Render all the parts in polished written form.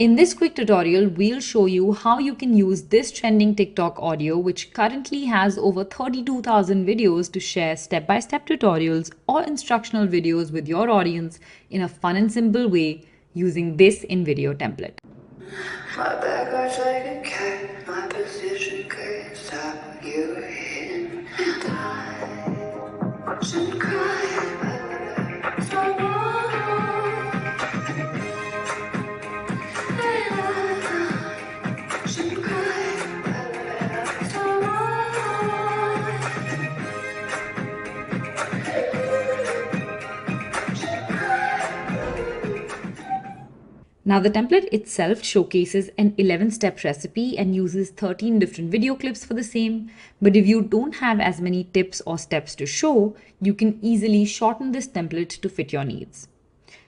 In this quick tutorial, we'll show you how you can use this trending TikTok audio, which currently has over 32,000 videos, to share step-by-step tutorials or instructional videos with your audience in a fun and simple way using this in video template. My back hurts like a cat, my position can't stop you hitting, and I watch and cry. So long, and I watch and cry. So Now, the template itself showcases an 11-step recipe and uses 13 different video clips for the same. But if you don't have as many tips or steps to show, you can easily shorten this template to fit your needs.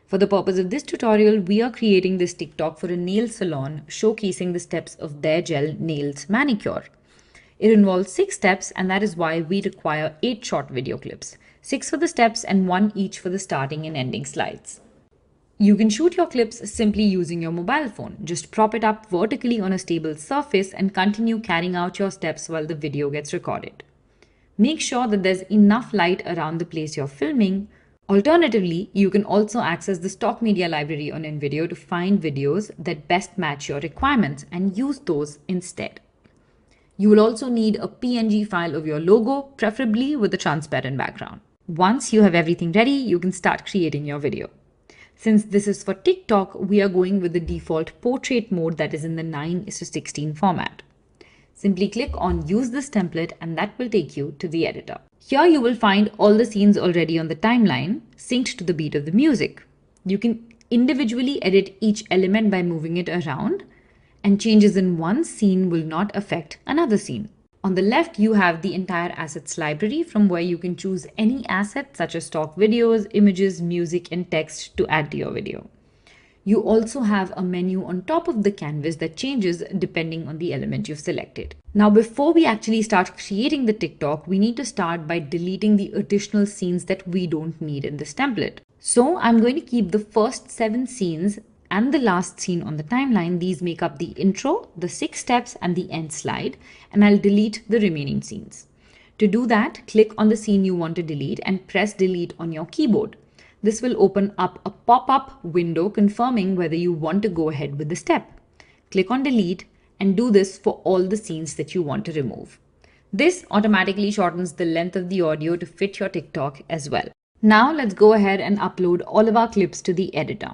For the purpose of this tutorial, we are creating this TikTok for a nail salon showcasing the steps of their gel nails manicure. It involves 6 steps, and that is why we require 8 short video clips, 6 for the steps and 1 each for the starting and ending slides. You can shoot your clips simply using your mobile phone. Just prop it up vertically on a stable surface and continue carrying out your steps while the video gets recorded. Make sure that there's enough light around the place you're filming. Alternatively, you can also access the stock media library on InVideo to find videos that best match your requirements and use those instead. You will also need a PNG file of your logo, preferably with a transparent background. Once you have everything ready, you can start creating your video. Since this is for TikTok, we are going with the default portrait mode that is in the 9:16 format. Simply click on Use this template and that will take you to the editor. Here you will find all the scenes already on the timeline, synced to the beat of the music. You can individually edit each element by moving it around, and changes in one scene will not affect another scene. On the left, you have the entire assets library from where you can choose any asset such as stock videos, images, music, and text to add to your video. You also have a menu on top of the canvas that changes depending on the element you've selected. Now, before we actually start creating the TikTok, we need to start by deleting the additional scenes that we don't need in this template. So I'm going to keep the first 7 scenes and the last scene on the timeline. These make up the intro, the 6 steps, and the end slide, and I'll delete the remaining scenes. To do that, click on the scene you want to delete and press delete on your keyboard. This will open up a pop-up window confirming whether you want to go ahead with the step. Click on delete and do this for all the scenes that you want to remove. This automatically shortens the length of the audio to fit your TikTok as well. Now let's go ahead and upload all of our clips to the editor.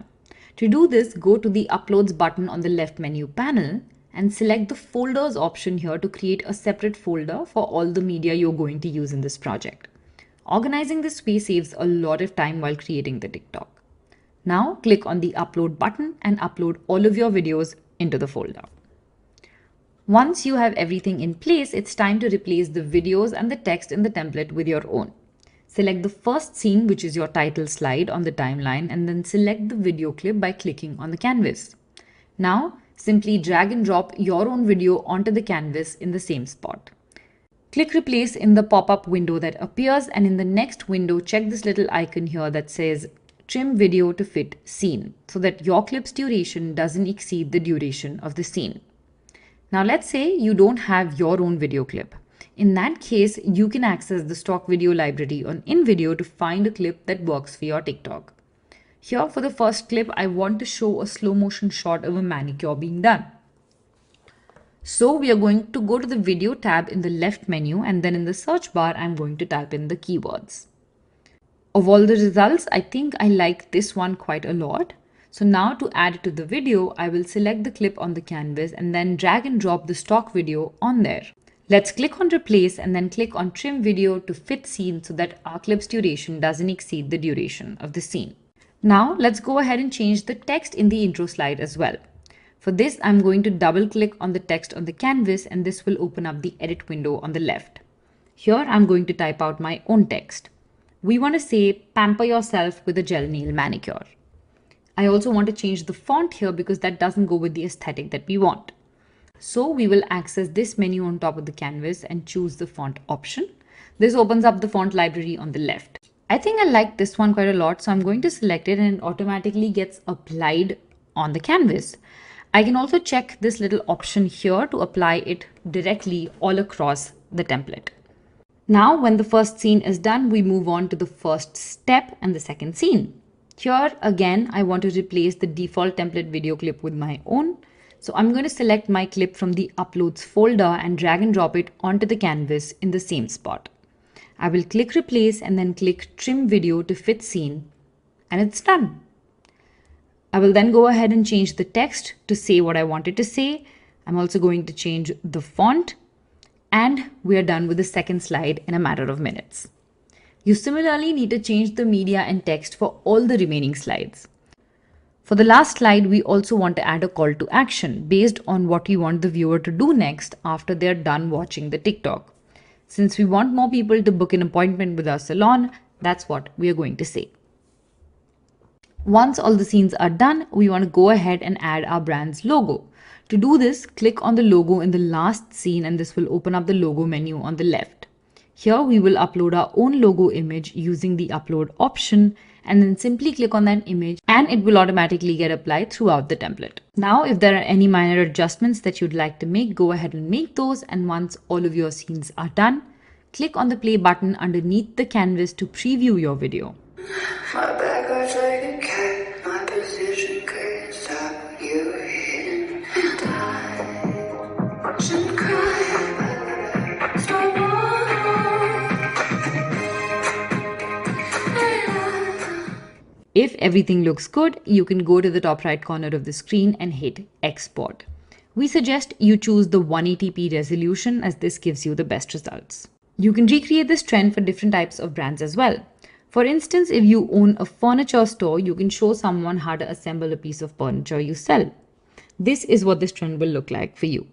To do this, go to the Uploads button on the left menu panel and select the Folders option here to create a separate folder for all the media you're going to use in this project. Organizing this way saves a lot of time while creating the TikTok. Now click on the Upload button and upload all of your videos into the folder. Once you have everything in place, it's time to replace the videos and the text in the template with your own. Select the first scene, which is your title slide on the timeline, and then select the video clip by clicking on the canvas. Now, simply drag and drop your own video onto the canvas in the same spot. Click Replace in the pop-up window that appears, and in the next window, check this little icon here that says Trim Video to Fit Scene, so that your clip's duration doesn't exceed the duration of the scene. Now, let's say you don't have your own video clip. In that case, you can access the stock video library on InVideo to find a clip that works for your TikTok. Here for the first clip, I want to show a slow motion shot of a manicure being done. So we are going to go to the video tab in the left menu, and then in the search bar, I'm going to type in the keywords. Of all the results, I think I like this one quite a lot. So now to add it to the video, I will select the clip on the canvas and then drag and drop the stock video on there. Let's click on Replace and then click on Trim Video to Fit Scene so that our clip's duration doesn't exceed the duration of the scene. Now let's go ahead and change the text in the intro slide as well. For this, I'm going to double click on the text on the canvas, and this will open up the edit window on the left. Here I'm going to type out my own text. We want to say pamper yourself with a gel nail manicure. I also want to change the font here because that doesn't go with the aesthetic that we want. So we will access this menu on top of the canvas and choose the font option. This opens up the font library on the left. I think I like this one quite a lot, so I'm going to select it and it automatically gets applied on the canvas. I can also check this little option here to apply it directly all across the template. Now, when the first scene is done, we move on to the first step and the second scene. Here again, I want to replace the default template video clip with my own. So I'm going to select my clip from the uploads folder and drag and drop it onto the canvas in the same spot. I will click replace and then click trim video to fit scene, and it's done. I will then go ahead and change the text to say what I wanted to say. I'm also going to change the font, and we are done with the second slide in a matter of minutes. You similarly need to change the media and text for all the remaining slides. For the last slide, we also want to add a call to action based on what we want the viewer to do next after they're done watching the TikTok. Since we want more people to book an appointment with our salon, that's what we are going to say. Once all the scenes are done, we want to go ahead and add our brand's logo. To do this, click on the logo in the last scene and this will open up the logo menu on the left. Here we will upload our own logo image using the upload option, and then simply click on that image and it will automatically get applied throughout the template. Now, if there are any minor adjustments that you'd like to make, go ahead and make those, and once all of your scenes are done, click on the play button underneath the canvas to preview your video. My back hurts like a cat, my position can't stop you hitting, and I watch and cry, stop on. If everything looks good, you can go to the top right corner of the screen and hit export. We suggest you choose the 180p resolution as this gives you the best results. You can recreate this trend for different types of brands as well. For instance, if you own a furniture store, you can show someone how to assemble a piece of furniture you sell. This is what this trend will look like for you.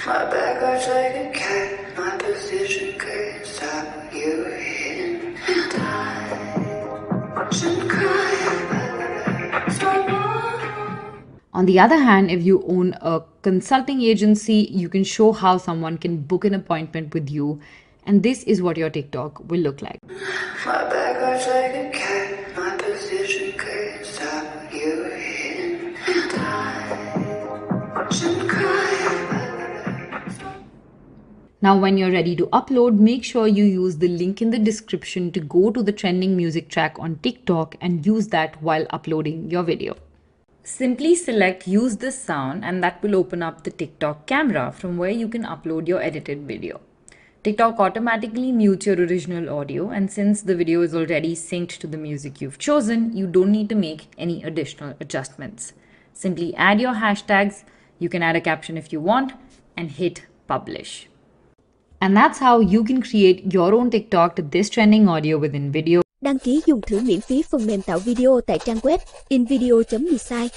My back hurts like a cat, my position can't stop you hitting, and I watch and cry, stop on. On the other hand, if you own a consulting agency, you can show how someone can book an appointment with you, and this is what your TikTok will look like. My back hurts like a cat, my position can't stop you hitting, and I watch and cry. Now, when you're ready to upload, make sure you use the link in the description to go to the trending music track on TikTok and use that while uploading your video. Simply select use this sound and that will open up the TikTok camera from where you can upload your edited video. TikTok automatically mutes your original audio, and since the video is already synced to the music you've chosen, you don't need to make any additional adjustments. Simply add your hashtags, you can add a caption if you want, and hit publish. And that's how you can create your own TikTok to this trending audio within video. Đăng ký dùng thử miễn phí phần mềm tạo video tại trang web invideo.me.